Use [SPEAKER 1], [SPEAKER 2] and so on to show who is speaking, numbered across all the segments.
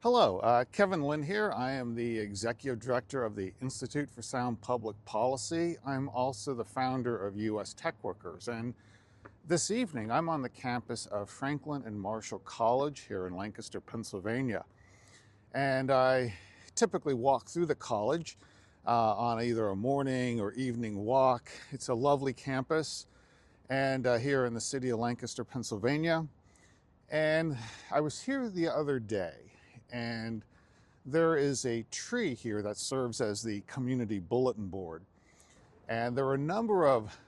[SPEAKER 1] Hello, Kevin Lynn here. I am the Executive Director of the Institute for Sound Public Policy. I'm also the founder of U.S. Tech Workers. And this evening, I'm on the campus of Franklin and Marshall College here in Lancaster, Pennsylvania. And I typically walk through the college on either a morning or evening walk. It's a lovely campus and here in the city of Lancaster, Pennsylvania. And I was here the other day, and there is a tree here that serves as the community bulletin board. And there are a number of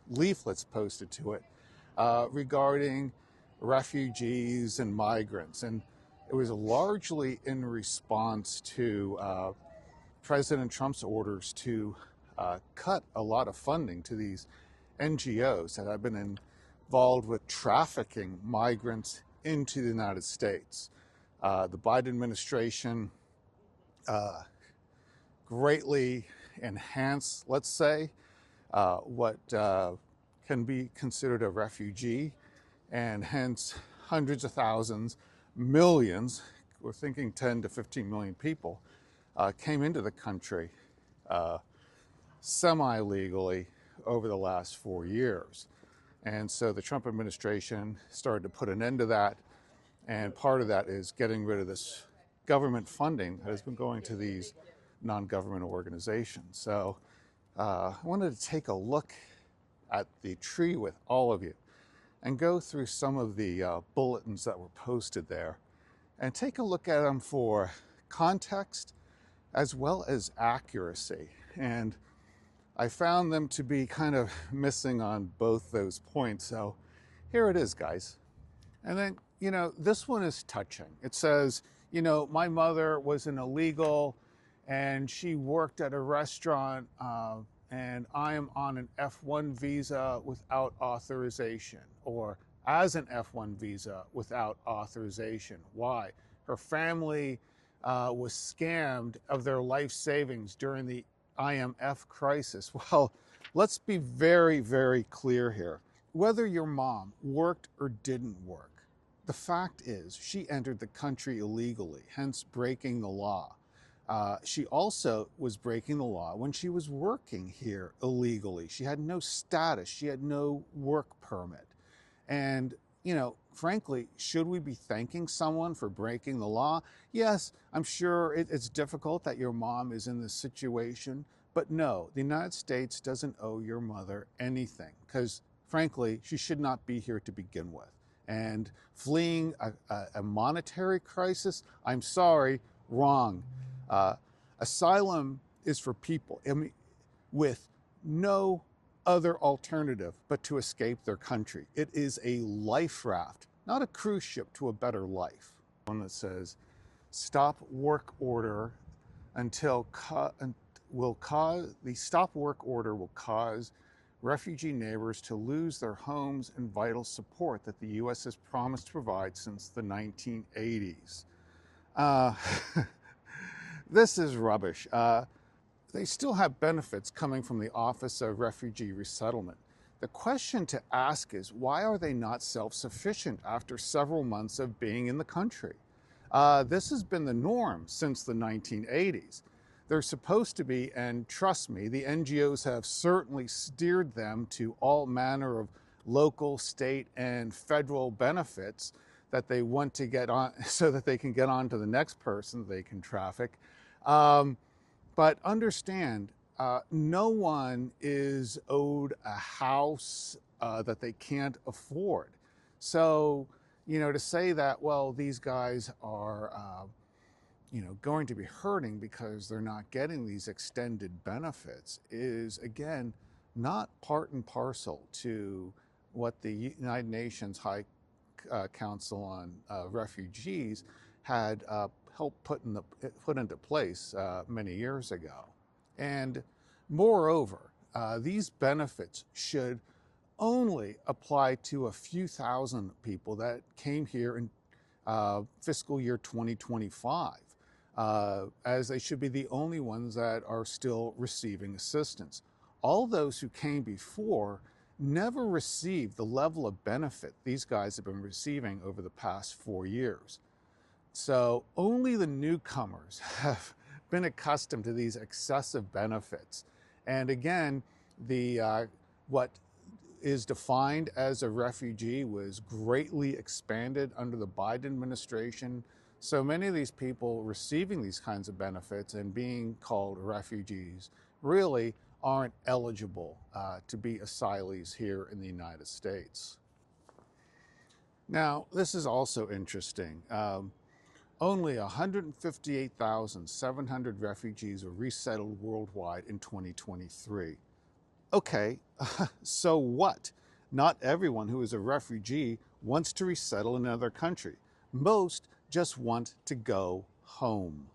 [SPEAKER 1] leaflets posted to it regarding refugees and migrants. And it was largely in response to President Trump's orders to cut a lot of funding to these NGOs that have been involved with trafficking migrants into the United States. The Biden administration greatly enhanced, let's say, what can be considered a refugee, and hence hundreds of thousands, millions, we're thinking 10 to 15 million people, came into the country semi-legally over the last 4 years. And so the Trump administration started to put an end to that. And part of that is getting rid of this government funding that has been going to these non-governmental organizations. So I wanted to take a look at the tree with all of you and go through some of the bulletins that were posted there and take a look at them for context as well as accuracy. And I found them to be kind of missing on both those points. So here it is, guys. And then, this one is touching. It says, my mother was an illegal and she worked at a restaurant and I am on an F1 visa without authorization, or as an F1 visa without authorization. Why? Her family was scammed of their life savings during the IMF crisis. Well, let's be very, very clear here. Whether your mom worked or didn't work, the fact is she entered the country illegally, hence breaking the law. She also was breaking the law when she was working here illegally. She had no status. She had no work permit. And, frankly, should we be thanking someone for breaking the law? Yes, I'm sure it's difficult that your mom is in this situation, but no, the United States doesn't owe your mother anything because, frankly, she should not be here to begin with. And fleeing a monetary crisis, I'm sorry, wrong. Asylum is for people with no other alternative but to escape their country. It is a life raft, not a cruise ship to a better life. One that says, stop work order the stop work order will cause refugee neighbors to lose their homes and vital support that the U.S. has promised to provide since the 1980s. This is rubbish. They still have benefits coming from the Office of Refugee Resettlement. The question to ask is, why are they not self-sufficient after several months of being in the country? This has been the norm since the 1980s. They're supposed to be, and trust me, the NGOs have certainly steered them to all manner of local, state, and federal benefits that they want to get on so that they can get on to the next person they can traffic. But understand, no one is owed a house that they can't afford. So, to say that, well, these guys are, going to be hurting because they're not getting these extended benefits is, again, not part and parcel to what the United Nations High Council on Refugees had helped put into place many years ago. And moreover, these benefits should only apply to a few thousand people that came here in fiscal year 2025, as they should be the only ones that are still receiving assistance. All those who came before never received the level of benefit these guys have been receiving over the past 4 years. So only the newcomers have been accustomed to these excessive benefits. And again, what is defined as a refugee was greatly expanded under the Biden administration. So many of these people receiving these kinds of benefits and being called refugees really aren't eligible to be asylees here in the United States. Now, this is also interesting. Only 158,700 refugees were resettled worldwide in 2023. Okay, so what? Not everyone who is a refugee wants to resettle in another country. Most just want to go home.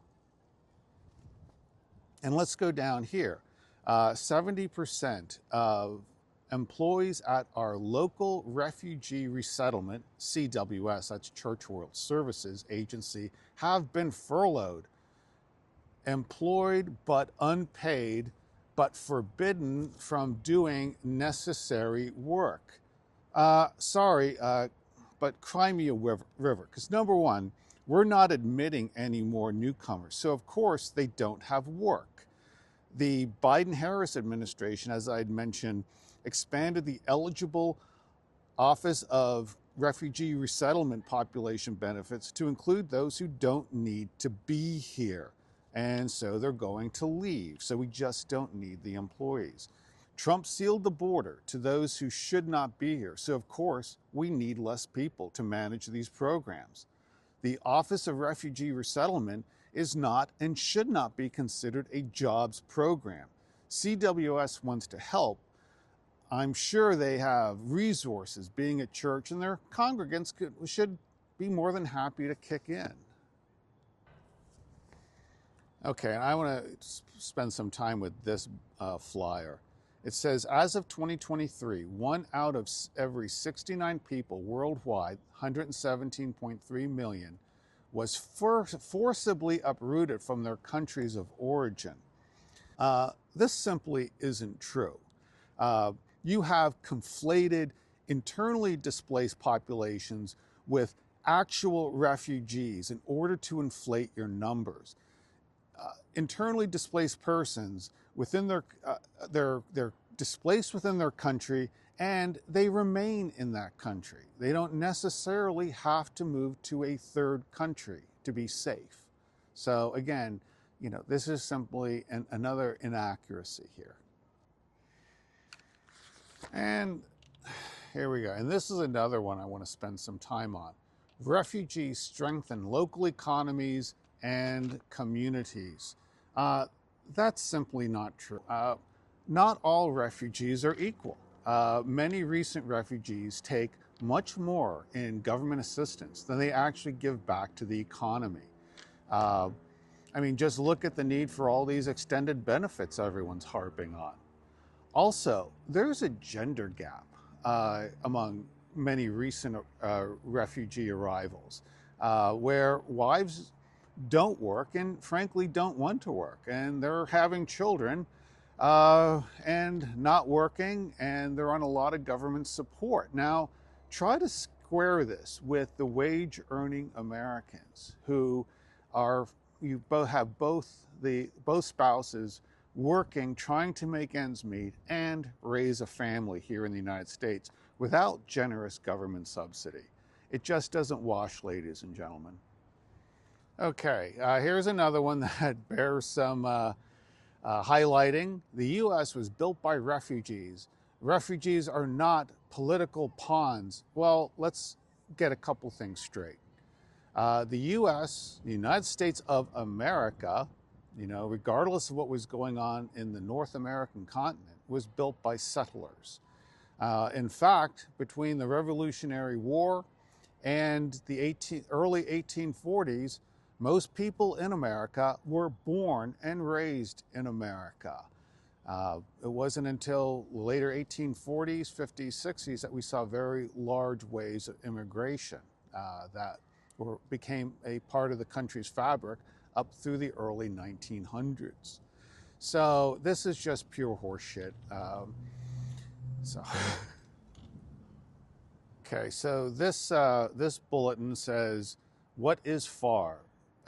[SPEAKER 1] And let's go down here. 70% of employees at our local Refugee Resettlement, CWS, that's Church World Services Agency, have been furloughed, employed but unpaid, but forbidden from doing necessary work. Sorry, but cry me a river, because number one, we're not admitting any more newcomers, so of course they don't have work. The Biden-Harris administration, as I had mentioned, expanded the eligible Office of Refugee Resettlement population benefits to include those who don't need to be here. And so they're going to leave. So we just don't need the employees. Trump sealed the border to those who should not be here. So of course, we need less people to manage these programs. The Office of Refugee Resettlement is not and should not be considered a jobs program. CWS wants to help. I'm sure they have resources being at church, and their congregants should be more than happy to kick in. Okay, and I want to spend some time with this flyer. It says, as of 2023, 1 out of every 69 people worldwide, 117.3 million, was forcibly uprooted from their countries of origin. This simply isn't true. You have conflated internally displaced populations with actual refugees in order to inflate your numbers. Internally displaced persons within they're displaced within their country, and they remain in that country. They don't necessarily have to move to a third country to be safe. So again, this is simply another inaccuracy here. And here we go. And this is another one I want to spend some time on. Refugees strengthen local economies and communities. That's simply not true. Not all refugees are equal. Many recent refugees take much more in government assistance than they actually give back to the economy. I mean, just look at the need for all these extended benefits everyone's harping on. Also, there's a gender gap among many recent refugee arrivals where wives don't work and frankly don't want to work, and they're having children and not working, and they're on a lot of government support. Now, try to square this with the wage earning Americans who have both spouses working, trying to make ends meet and raise a family here in the United States without generous government subsidy. It just doesn't wash, ladies and gentlemen. Okay, here's another one that bears some highlighting. The U.S. was built by refugees. Refugees are not political pawns. Well, let's get a couple things straight. The U.S., the United States of America, regardless of what was going on in the North American continent, was built by settlers. In fact, between the Revolutionary War and the early 1840s, most people in America were born and raised in America. It wasn't until the later 1840s, 50s, 60s that we saw very large waves of immigration that became a part of the country's fabric up through the early 1900s. So this is just pure horseshit. Okay, so this bulletin says, What is FAR?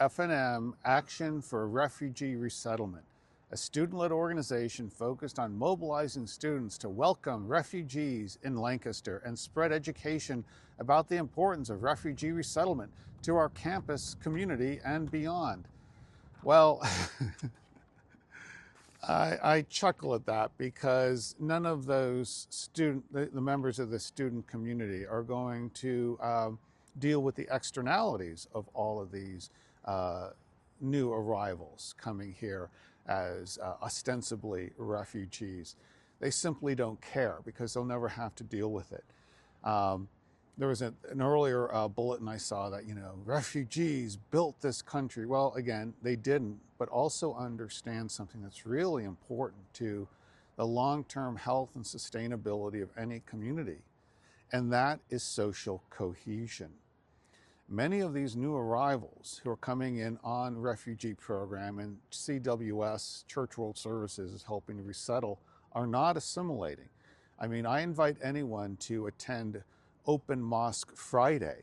[SPEAKER 1] F&M, Action for Refugee Resettlement, a student-led organization focused on mobilizing students to welcome refugees in Lancaster and spread education about the importance of refugee resettlement to our campus community and beyond. Well, I chuckle at that because none of those the members of the student community are going to deal with the externalities of all of these new arrivals coming here as ostensibly refugees. They simply don't care because they'll never have to deal with it. There was an earlier bulletin I saw that, refugees built this country. Well, again, they didn't, but also understand something that's really important to the long-term health and sustainability of any community, and that is social cohesion. Many of these new arrivals who are coming in on refugee program, and CWS, Church World Services, is helping to resettle, are not assimilating. I mean, I invite anyone to attend Open Mosque Friday,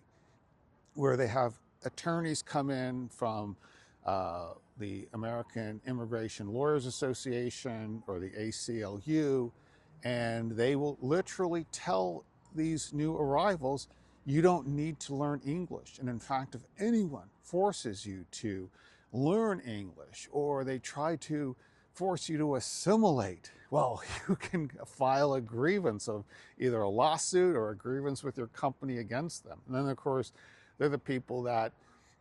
[SPEAKER 1] where they have attorneys come in from the American Immigration Lawyers Association or the ACLU, and they will literally tell these new arrivals, you don't need to learn English. And in fact, if anyone forces you to learn English, or they try to force you to assimilate, well, you can file a grievance of either a lawsuit or a grievance with your company against them. And then, of course, they're the people that,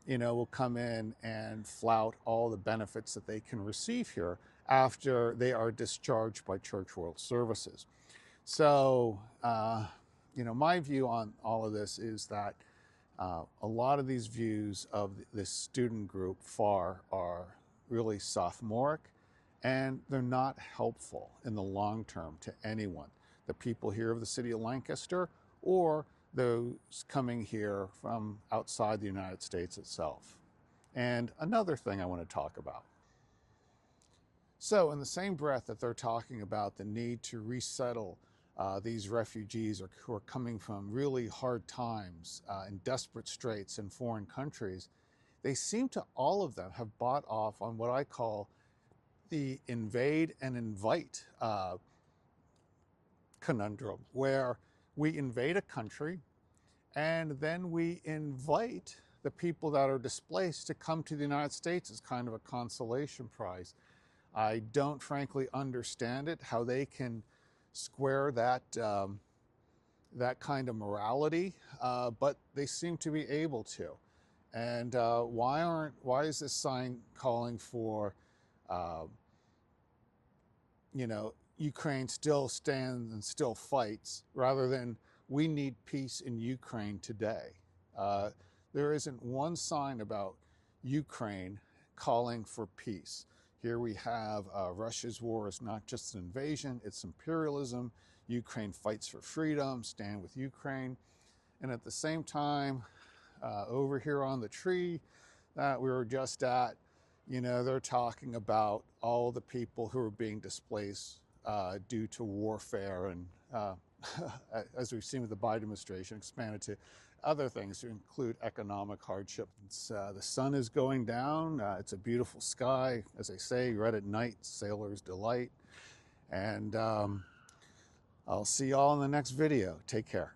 [SPEAKER 1] will come in and flout all the benefits that they can receive here after they are discharged by Church World Services. So, my view on all of this is that a lot of these views of this student group, FAR, are really sophomoric, and they're not helpful in the long term to anyone, the people here of the city of Lancaster or those coming here from outside the United States itself. And another thing I want to talk about. So in the same breath that they're talking about the need to resettle these refugees who are coming from really hard times in desperate straits in foreign countries, they seem to, all of them, have bought off on what I call the invade and invite conundrum, where we invade a country and then we invite the people that are displaced to come to the United States as kind of a consolation prize. I don't frankly understand it, how they can square that that kind of morality, but they seem to be able to. And why is this sign calling for Ukraine still stands and still fights, rather than we need peace in Ukraine today? There isn't one sign about Ukraine calling for peace. Here we have Russia's war is not just an invasion, it's imperialism. Ukraine fights for freedom, stand with Ukraine. And at the same time, over here on the tree that we were just at, they're talking about all the people who are being displaced due to warfare, and as we've seen with the Biden administration, expanded to other things to include economic hardship. The sun is going down. It's a beautiful sky. As they say, red at night, sailor's delight. And I'll see y'all in the next video. Take care.